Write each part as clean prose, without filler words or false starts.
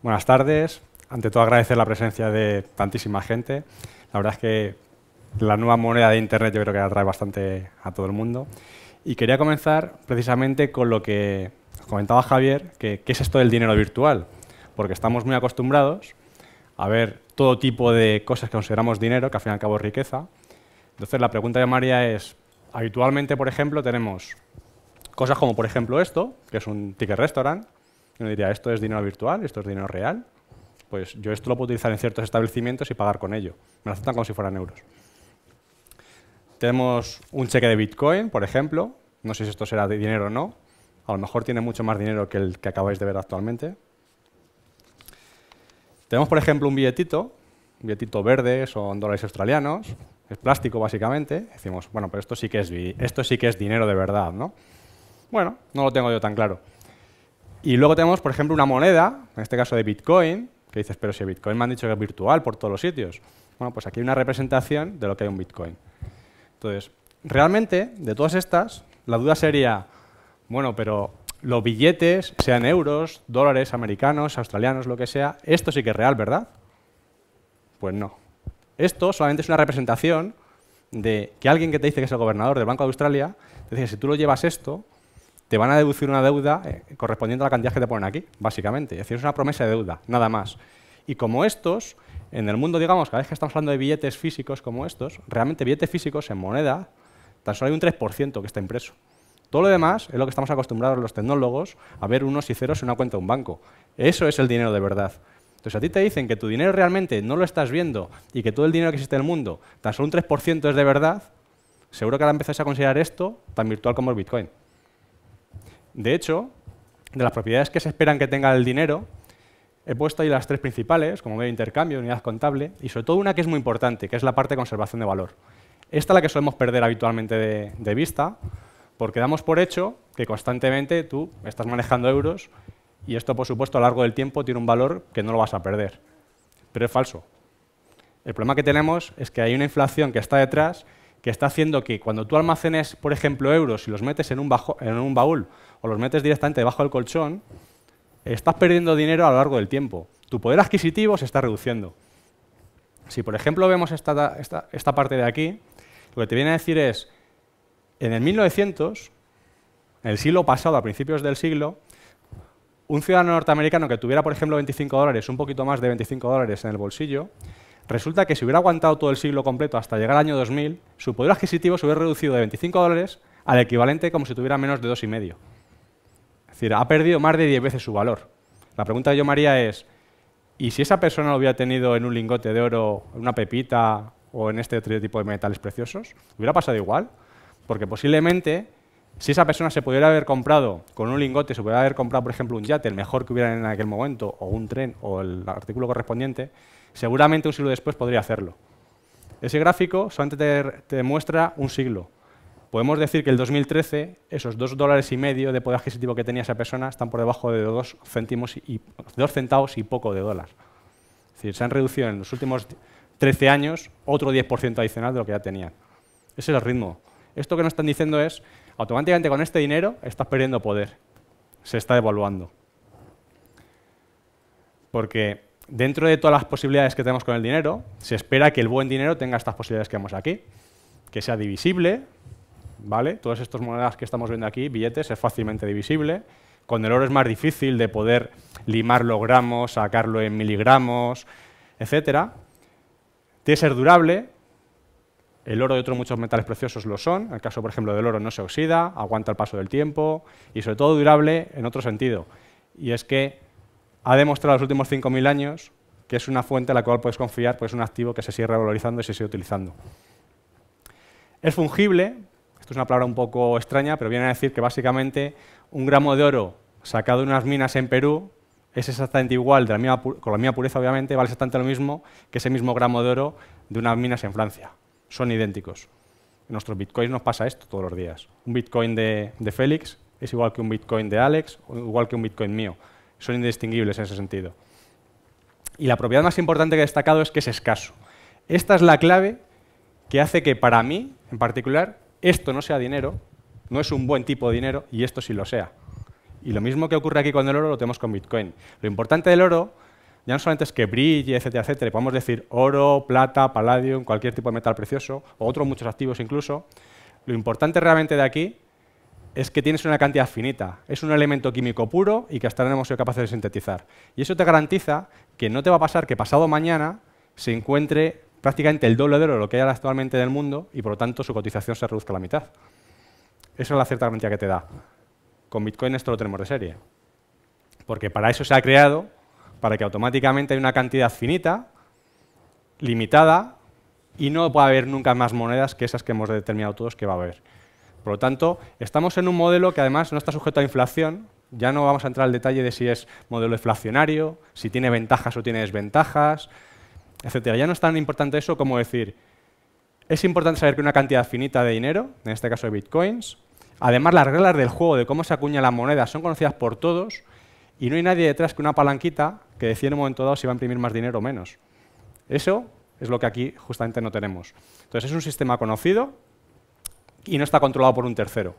Buenas tardes. Ante todo, agradecer la presencia de tantísima gente. La verdad es que la nueva moneda de Internet yo creo que atrae bastante a todo el mundo. Y quería comenzar precisamente con lo que comentaba Javier, que ¿qué es esto del dinero virtual? Porque estamos muy acostumbrados a ver todo tipo de cosas que consideramos dinero, que al fin y al cabo es riqueza. Entonces, la pregunta de María es, habitualmente, por ejemplo, tenemos cosas como, por ejemplo, esto, que es un ticket restaurant. Uno diría, ¿esto es dinero virtual? ¿Esto es dinero real? Pues yo esto lo puedo utilizar en ciertos establecimientos y pagar con ello. Me lo aceptan como si fueran euros. Tenemos un cheque de Bitcoin, por ejemplo. No sé si esto será de dinero o no. A lo mejor tiene mucho más dinero que el que acabáis de ver actualmente. Tenemos, por ejemplo, un billetito verde, son dólares australianos. Es plástico, básicamente. Decimos, bueno, pero esto sí que es dinero de verdad, ¿no? Bueno, no lo tengo yo tan claro. Y luego tenemos, por ejemplo, una moneda, en este caso de Bitcoin, que dices, pero si Bitcoin me han dicho que es virtual por todos los sitios. Bueno, pues aquí hay una representación de lo que hay un Bitcoin. Entonces, realmente, de todas estas, la duda sería, bueno, pero los billetes, sean euros, dólares americanos, australianos, lo que sea, esto sí que es real, ¿verdad? Pues no. Esto solamente es una representación de que alguien que te dice que es el gobernador del Banco de Australia, te dice, si tú lo llevas esto, te van a deducir una deuda correspondiente a la cantidad que te ponen aquí, básicamente. Es decir, es una promesa de deuda, nada más. Y como estos, en el mundo, digamos, cada vez que estamos hablando de billetes físicos como estos, realmente billetes físicos en moneda, tan solo hay un 3% que está impreso. Todo lo demás es lo que estamos acostumbrados los tecnólogos a ver unos y ceros en una cuenta de un banco. Eso es el dinero de verdad. Entonces, a ti te dicen que tu dinero realmente no lo estás viendo y que todo el dinero que existe en el mundo, tan solo un 3% es de verdad, seguro que ahora empezáis a considerar esto tan virtual como el Bitcoin. De hecho, de las propiedades que se esperan que tenga el dinero, he puesto ahí las tres principales, como medio de intercambio, unidad contable, y sobre todo una que es muy importante, que es la parte de conservación de valor. Esta es la que solemos perder habitualmente de vista, porque damos por hecho que constantemente tú estás manejando euros y esto, por supuesto, a lo largo del tiempo tiene un valor que no lo vas a perder. Pero es falso. El problema que tenemos es que hay una inflación que está detrás que está haciendo que cuando tú almacenes, por ejemplo, euros y los metes en un baúl o los metes directamente debajo del colchón, estás perdiendo dinero a lo largo del tiempo. Tu poder adquisitivo se está reduciendo. Si, por ejemplo, vemos esta parte de aquí, lo que te viene a decir es, en el 1900, en el siglo pasado, a principios del siglo, un ciudadano norteamericano que tuviera, por ejemplo, 25 dólares, un poquito más de 25 dólares en el bolsillo, resulta que si hubiera aguantado todo el siglo completo hasta llegar al año 2000, su poder adquisitivo se hubiera reducido de 25 dólares al equivalente como si tuviera menos de 2,5. Es decir, ha perdido más de 10 veces su valor. La pregunta que yo me haría es, ¿y si esa persona lo hubiera tenido en un lingote de oro, en una pepita o en este otro tipo de metales preciosos? ¿Hubiera pasado igual? Porque posiblemente, si esa persona se pudiera haber comprado con un lingote, se pudiera haber comprado, por ejemplo, un yate, el mejor que hubiera en aquel momento, o un tren, o el artículo correspondiente, seguramente un siglo después podría hacerlo. Ese gráfico solamente te muestra un siglo. Podemos decir que el 2013, esos 2,5 dólares de poder adquisitivo que tenía esa persona están por debajo de 2 centavos y poco de dólar. Es decir, se han reducido en los últimos 13 años otro 10% adicional de lo que ya tenían. Ese es el ritmo. Esto que nos están diciendo es, automáticamente con este dinero estás perdiendo poder. Se está devaluando. Porque dentro de todas las posibilidades que tenemos con el dinero, se espera que el buen dinero tenga estas posibilidades que vemos aquí. Que sea divisible, ¿vale? Todas estas monedas que estamos viendo aquí, billetes, es fácilmente divisible. Con el oro es más difícil de poder limarlo gramos, sacarlo en miligramos, etc. Tiene que ser durable. El oro y otros muchos metales preciosos lo son. En el caso, por ejemplo, del oro no se oxida, aguanta el paso del tiempo y, sobre todo, durable en otro sentido. Y es que ha demostrado en los últimos 5.000 años que es una fuente en la cual puedes confiar, pues es un activo que se sigue revalorizando y se sigue utilizando. Es fungible. Esto es una palabra un poco extraña, pero viene a decir que básicamente un gramo de oro sacado de unas minas en Perú es exactamente igual, con la misma pureza obviamente, vale exactamente lo mismo que ese mismo gramo de oro de unas minas en Francia. Son idénticos. En nuestros bitcoins nos pasa esto todos los días. Un bitcoin de Félix es igual que un bitcoin de Alex o igual que un bitcoin mío. Son indistinguibles en ese sentido. Y la propiedad más importante que he destacado es que es escaso. Esta es la clave que hace que para mí, en particular, esto no sea dinero, no es un buen tipo de dinero, y esto sí lo sea. Y lo mismo que ocurre aquí con el oro lo tenemos con Bitcoin. Lo importante del oro ya no solamente es que brille, etcétera, etcétera, y podemos decir oro, plata, palladium, cualquier tipo de metal precioso, o otros muchos activos incluso. Lo importante realmente de aquí es que tienes una cantidad finita. Es un elemento químico puro y que hasta ahora no hemos sido capaces de sintetizar. Y eso te garantiza que no te va a pasar que pasado mañana se encuentre prácticamente el doble de oro de lo que hay actualmente en el mundo y por lo tanto su cotización se reduzca a la mitad. Esa es la cierta garantía que te da. Con Bitcoin esto lo tenemos de serie. Porque para eso se ha creado, para que automáticamente haya una cantidad finita, limitada, y no pueda haber nunca más monedas que esas que hemos determinado todos que va a haber. Por lo tanto, estamos en un modelo que además no está sujeto a inflación. Ya no vamos a entrar al detalle de si es modelo inflacionario, si tiene ventajas o tiene desventajas, etcétera. Ya no es tan importante eso como decir, es importante saber que una cantidad finita de dinero, en este caso de bitcoins, además las reglas del juego de cómo se acuña la moneda son conocidas por todos y no hay nadie detrás que una palanquita que decide en un momento dado si va a imprimir más dinero o menos. Eso es lo que aquí justamente no tenemos. Entonces es un sistema conocido y no está controlado por un tercero.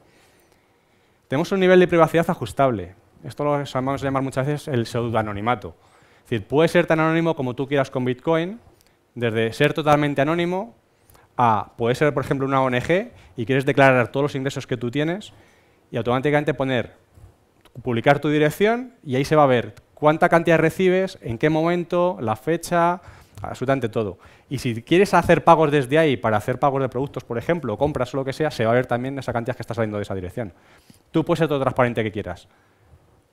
Tenemos un nivel de privacidad ajustable. Esto lo vamos a llamar muchas veces el pseudoanonimato. Es decir, puede ser tan anónimo como tú quieras con Bitcoin, desde ser totalmente anónimo a, puede ser, por ejemplo, una ONG y quieres declarar todos los ingresos que tú tienes y automáticamente publicar tu dirección y ahí se va a ver cuánta cantidad recibes, en qué momento, la fecha, absolutamente todo. Y si quieres hacer pagos desde ahí para hacer pagos de productos, por ejemplo, o compras o lo que sea, se va a ver también esa cantidad que está saliendo de esa dirección. Tú puedes ser todo transparente que quieras.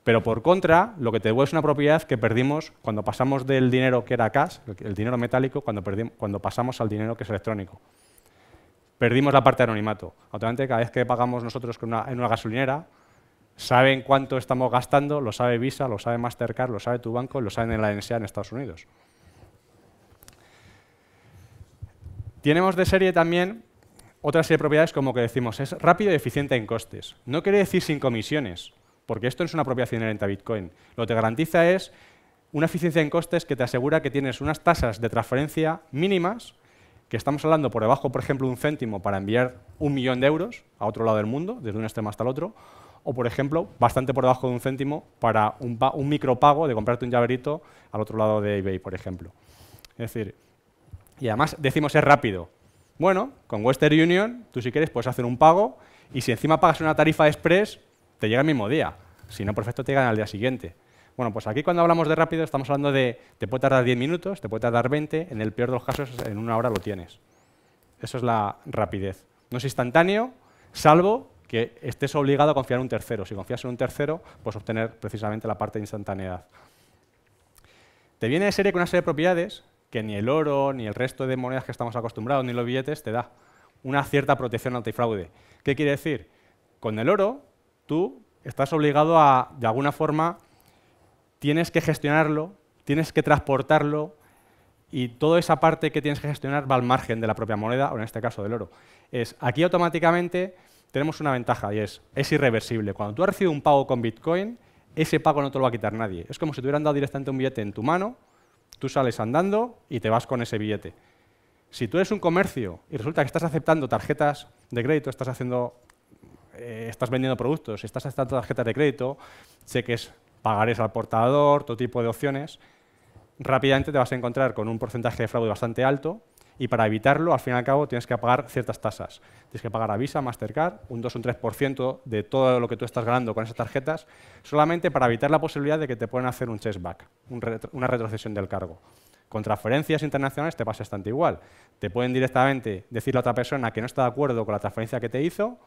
Pero por contra, lo que te devuelve es una propiedad que perdimos cuando pasamos del dinero que era cash, el dinero metálico, cuando pasamos al dinero que es electrónico. Perdimos la parte de anonimato. Automáticamente, cada vez que pagamos nosotros en una gasolinera, saben cuánto estamos gastando, lo sabe Visa, lo sabe Mastercard, lo sabe tu banco, lo saben en la NSA en Estados Unidos. Tenemos de serie también otra serie de propiedades como que decimos, es rápido y eficiente en costes. No quiere decir sin comisiones, porque esto no es una propiedad inherente a Bitcoin. Lo que te garantiza es una eficiencia en costes que te asegura que tienes unas tasas de transferencia mínimas, que estamos hablando por debajo, por ejemplo, de un céntimo para enviar 1 millón de euros a otro lado del mundo, desde un extremo hasta el otro, o, por ejemplo, bastante por debajo de un céntimo para un micropago de comprarte un llaverito al otro lado de eBay, por ejemplo. Es decir, y además decimos es rápido. Bueno, con Western Union, tú si quieres puedes hacer un pago y si encima pagas una tarifa express, te llega el mismo día. Si no, perfecto, te llegan al día siguiente. Bueno, pues aquí cuando hablamos de rápido estamos hablando de te puede tardar 10 minutos, te puede tardar 20, en el peor de los casos en 1 hora lo tienes. Eso es la rapidez. No es instantáneo, salvo que estés obligado a confiar en un tercero. Si confías en un tercero, puedes obtener precisamente la parte de instantaneidad. Te viene de serie con una serie de propiedades que ni el oro, ni el resto de monedas que estamos acostumbrados, ni los billetes te da una cierta protección antifraude. ¿Qué quiere decir? Con el oro, tú estás obligado a, de alguna forma, tienes que gestionarlo, tienes que transportarlo, y toda esa parte que tienes que gestionar va al margen de la propia moneda, o en este caso del oro. Aquí automáticamente tenemos una ventaja, y es irreversible. Cuando tú has recibido un pago con Bitcoin, ese pago no te lo va a quitar nadie. Es como si te hubieran dado directamente un billete en tu mano, tú sales andando y te vas con ese billete. Si tú eres un comercio y resulta que estás aceptando tarjetas de crédito, estás vendiendo productos, estás aceptando tarjetas de crédito, cheques, pagarés al portador, todo tipo de opciones, rápidamente te vas a encontrar con un porcentaje de fraude bastante alto y para evitarlo, al fin y al cabo, tienes que pagar ciertas tasas. Tienes que pagar a Visa, Mastercard, un 2 o un 3% de todo lo que tú estás ganando con esas tarjetas, solamente para evitar la posibilidad de que te puedan hacer un chargeback, una retrocesión del cargo. Con transferencias internacionales te pasa bastante igual. Te pueden directamente decirle a otra persona que no está de acuerdo con la transferencia que te hizo,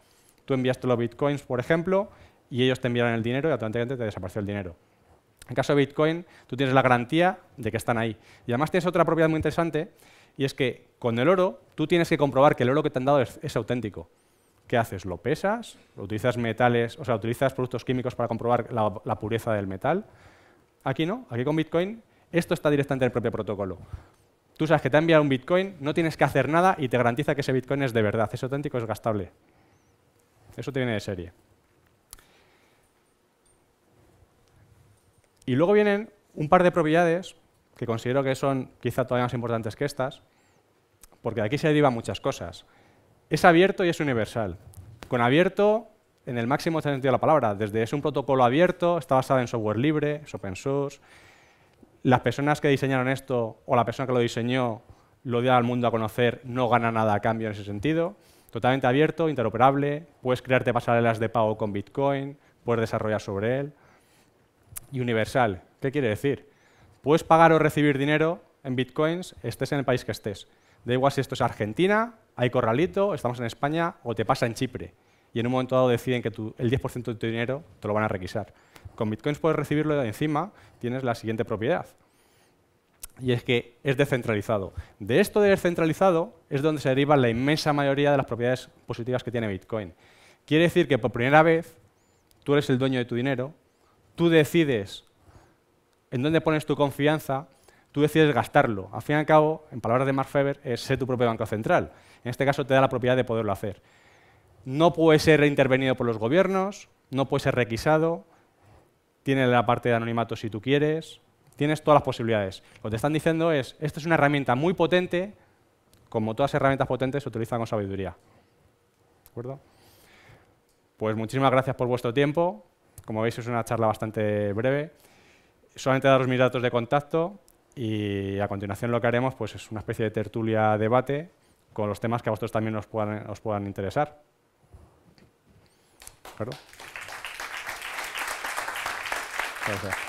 tú enviaste los bitcoins, por ejemplo, y ellos te enviaron el dinero y automáticamente te desapareció el dinero. En caso de Bitcoin, tú tienes la garantía de que están ahí. Y además tienes otra propiedad muy interesante, y es que con el oro, tú tienes que comprobar que el oro que te han dado es auténtico. ¿Qué haces? ¿Lo pesas? ¿Lo utilizas metales? O sea, ¿utilizas productos químicos para comprobar la pureza del metal? Aquí no. Aquí con Bitcoin, esto está directamente en el propio protocolo. Tú sabes que te ha enviado un Bitcoin, no tienes que hacer nada y te garantiza que ese Bitcoin es de verdad, es auténtico, es gastable. Eso te viene de serie. Y luego vienen un par de propiedades que considero que son quizá todavía más importantes que estas, porque de aquí se derivan muchas cosas. Es abierto y es universal. Con abierto, en el máximo sentido de la palabra, desde es un protocolo abierto, está basado en software libre, es open source, las personas que diseñaron esto o la persona que lo diseñó lo dio al mundo a conocer, no gana nada a cambio en ese sentido. Totalmente abierto, interoperable, puedes crearte pasarelas de pago con Bitcoin, puedes desarrollar sobre él. Y universal, ¿qué quiere decir? Puedes pagar o recibir dinero en Bitcoins, estés en el país que estés. Da igual si esto es Argentina, hay corralito, estamos en España o te pasa en Chipre. Y en un momento dado deciden que el 10% de tu dinero te lo van a requisar. Con Bitcoins puedes recibirlo y encima tienes la siguiente propiedad. Y es que es descentralizado. De esto de descentralizado es donde se deriva la inmensa mayoría de las propiedades positivas que tiene Bitcoin. Quiere decir que por primera vez tú eres el dueño de tu dinero, tú decides en dónde pones tu confianza, tú decides gastarlo. Al fin y al cabo, en palabras de Mark Feber, es ser tu propio banco central. En este caso te da la propiedad de poderlo hacer. No puede ser intervenido por los gobiernos, no puede ser requisado, tiene la parte de anonimato si tú quieres, tienes todas las posibilidades. Lo que te están diciendo es, esta es una herramienta muy potente, como todas las herramientas potentes se utilizan con sabiduría. ¿De acuerdo? Pues muchísimas gracias por vuestro tiempo. Como veis es una charla bastante breve. Solamente daros mis datos de contacto y a continuación lo que haremos pues, es una especie de tertulia debate con los temas que a vosotros también os puedan interesar. ¿De acuerdo? Gracias.